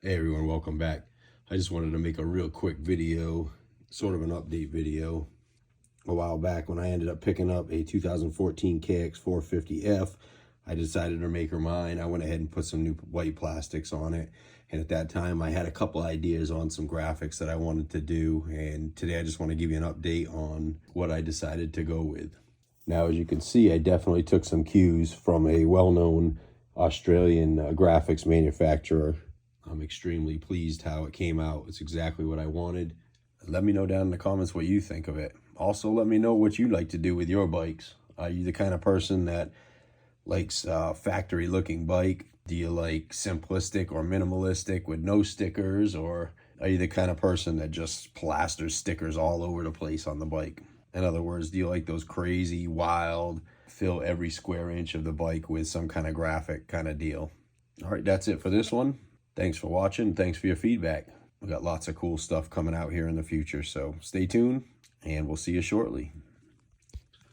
Hey everyone, welcome back. I just wanted to make a real quick video, sort of an update video. A while back when I ended up picking up a 2014 KX450F, I decided to make her mine. I went ahead and put some new white plastics on it. And at that time, I had a couple ideas on some graphics that I wanted to do. And today I just want to give you an update on what I decided to go with. Now, as you can see, I definitely took some cues from a well-known Australian graphics manufacturer. I'm extremely pleased how it came out. It's exactly what I wanted. Let me know down in the comments what you think of it. Also, let me know what you like to do with your bikes. Are you the kind of person that likes a factory looking bike? Do you like simplistic or minimalistic with no stickers? Or are you the kind of person that just plasters stickers all over the place on the bike? In other words, do you like those crazy, wild, fill every square inch of the bike with some kind of graphic kind of deal? All right, that's it for this one. Thanks for watching. Thanks for your feedback. We got lots of cool stuff coming out here in the future, so stay tuned and we'll see you shortly.